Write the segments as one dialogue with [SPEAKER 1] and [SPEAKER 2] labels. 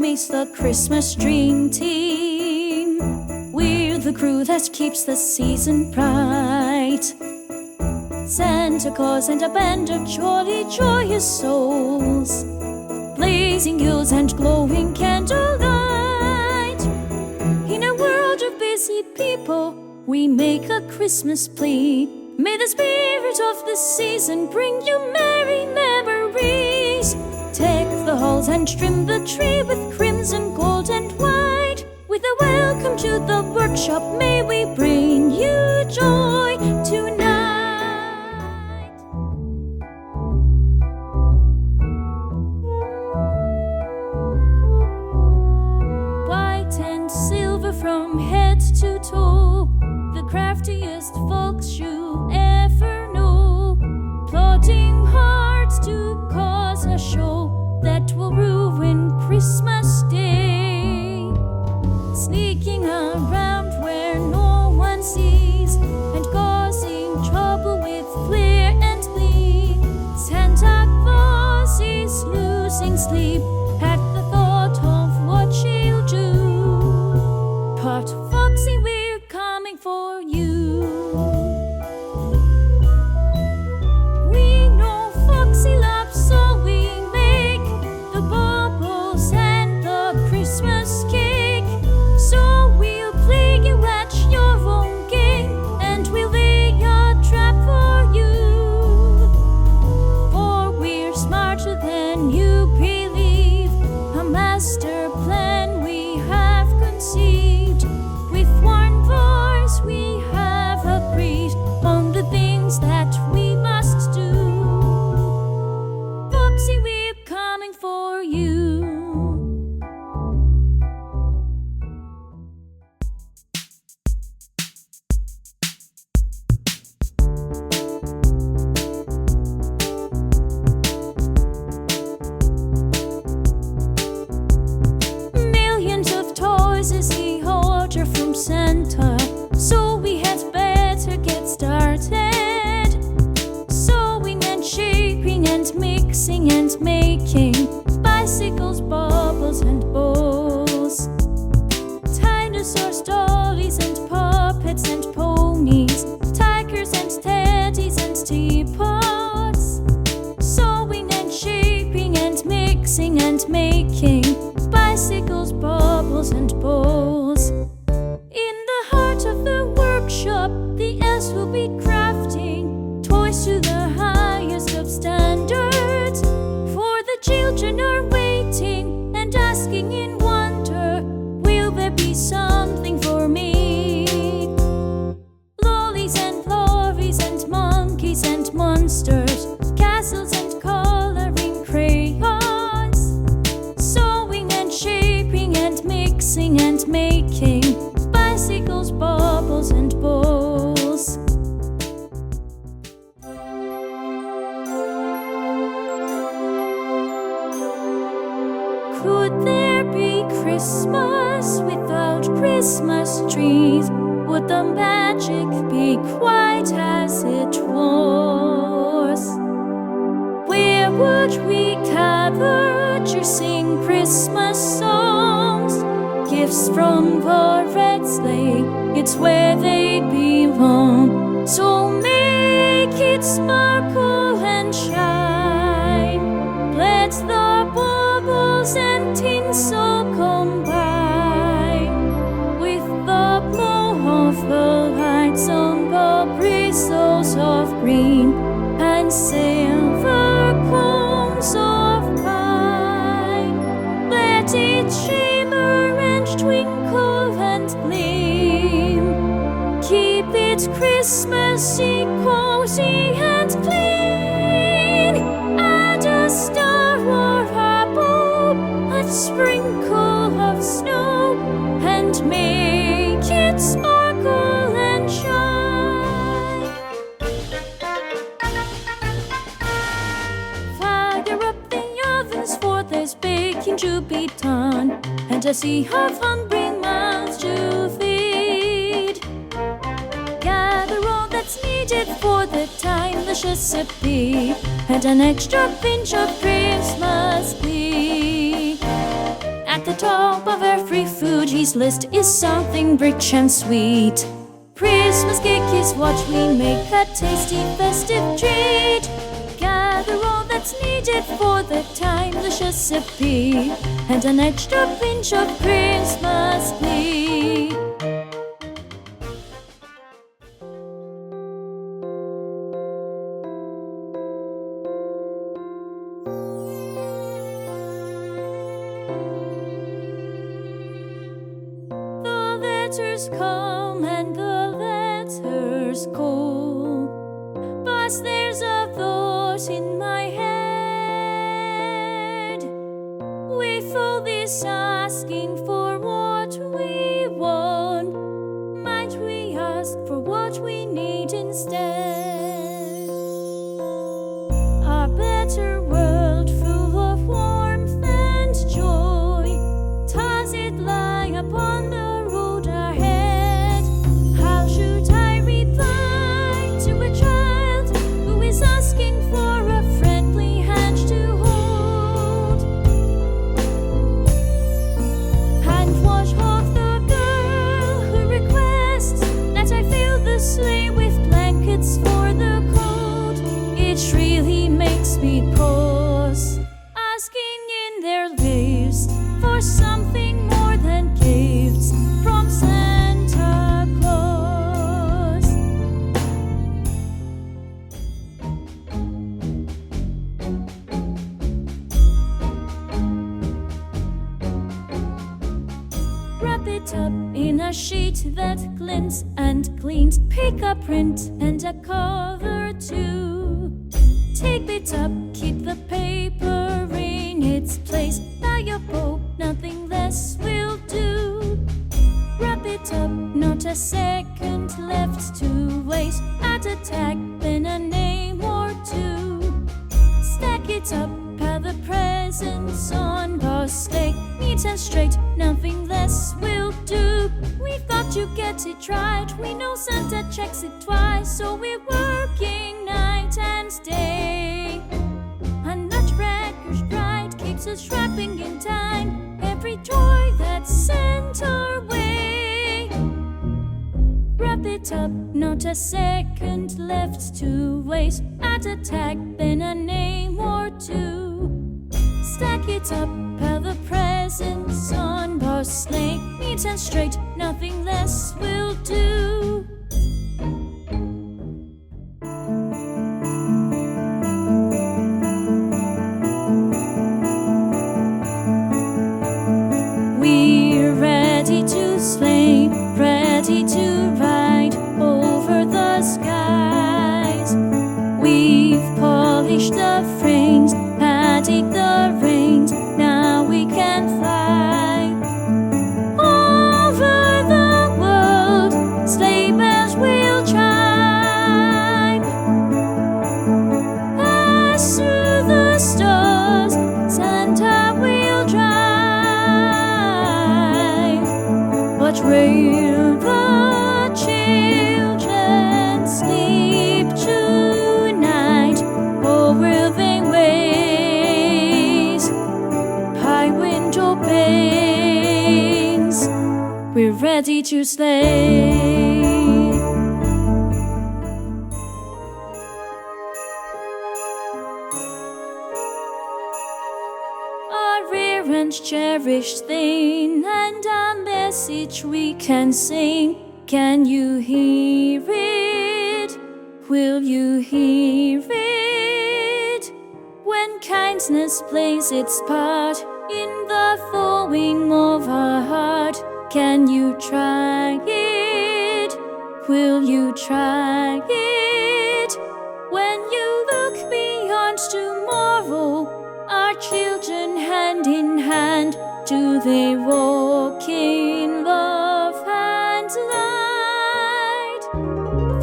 [SPEAKER 1] me's the Christmas Dream Team. We're the crew that keeps the season bright. Santa Claus and a band of jolly, joyous souls, blazing yules and glowing candlelight. In a world of busy people, we make a Christmas plea. May the spirit of the season bring you merry memories. Deck the halls and trim the tree with crimson, gold and white. With a welcome to the workshop, may we bring you joy tonight. White and silver from head to toe, the craftiest folks you ever know, plotting hard to cause a show that will ruin Christmas Day, sneaking around where no one sees and causing trouble with flair and glee. Santa Claus is losing sleep at the thought of what she'll do. But Foxy, we're coming for you. We know Foxy loves, so we make the bubbles and the Christmas cake. So we'll play you at your own game, and we'll lay a trap for you. For we're smarter than you believe, a master plan we have conceived. With one voice we have agreed on the things that we must do. Foxy, we're coming for you. Millions of toys is the order from Santa, so we had better get started. Sewing and shaping and mixing and making bicycles, bubbles and bows, dinosaurs, dollies and puppets and ponies, tigers and teddies and teapots. Sewing and shaping and mixing and making bicycles, bubbles and bows. In the heart of the workshop, the elves will be crafting toys to the highest of standards. For the children are waiting and asking in wonder, will there be something for me? Lollies and lorries and monkeys and monsters, castles and coloring crayons, sewing and shaping and mixing and making bicycles, bubbles and bowls. Could there be Christmas without Christmas trees? Would the magic be quite as it was? Where would we gather to sing Christmas songs? Gifts from the red sleigh, it's where they belong. So make it sparkle and shine. Let the bubbles and tinsel combine with the glow of the lights on the bristles of green and silver cones of pine. Let it shimmer and twinkle and gleam. Keep it Christmassy, cozy and clean. Add a star or a bow, a sprinkle of snow, and make it sparkle and shine. Fire up the ovens, for there's baking to be done, and a sea of fun bring mouths to feed. Gather all that's needed for the time recipe, and an extra pinch of Christmas glee. At the every foodie's list is something rich and sweet. Christmas cake is what we make, a tasty festive treat. Gather all that's needed for the timeless recipe, and an extra pinch of Christmas glee. The letters come and the letters go, but there's a thought in my head. With all this asking for what we want, might we ask for what we need instead? A better world full of warmth and joy, does it lie upon the road ahead? How should I reply to a child who is asking for a friendly hand to hold? And what of the girl who requests that I fill the sleigh with blankets for the cold? It really makes me pause, asking in their lives for something more than gifts from Santa Claus. Wrap it up in a sheet that glints and cleans. Pick a print and a color too. Take it up, keep the paper in its place. Tie a bow, nothing less will do. Wrap it up, not a second left to waste. Add a tag, then a name or two. Stack it up, pile the presents on the sleigh. Neat and straight, nothing less will do. We've got to get it right. We know Santa checks it twice, so we're working night and day. A nutcracker's pride keeps us wrapping in time every toy that's sent our way. Wrap it up, not a second left to waste. Add a tag, then a name or two. Stack it up, pile the presents on the sleigh. Neat and straight, nothing less will do. We're ready to sleigh, ready to ride over the skies. We've polished the frames, padded the reins, now we can fly. Over the world, sleigh bells will chime. As through the stars, Santa will drive. But will the children sleep tonight, or will they raise high window panes? We're ready to sleigh. A rare and cherished thing, and a message we can sing. Can you hear it? Will you hear it? When kindness plays its part in the thawing of our heart, can you try it? Will you try it? When you look beyond tomorrow, our children hand in hand, do they walk in love and light?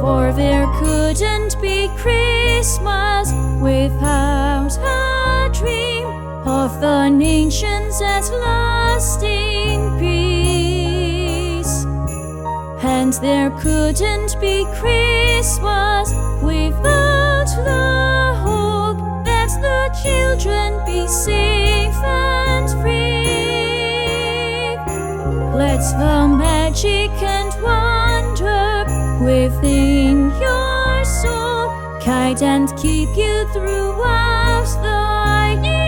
[SPEAKER 1] For there couldn't be Christmas without a dream of the nations at last in peace. And there couldn't be Christmas without the hope that the children be safe and free. magic and wonder within your soul, guide and keep you throughout the year.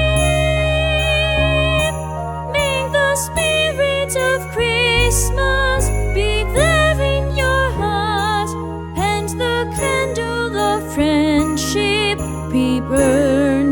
[SPEAKER 1] May the spirit of Christmas be there in your heart, and the candle of friendship be burned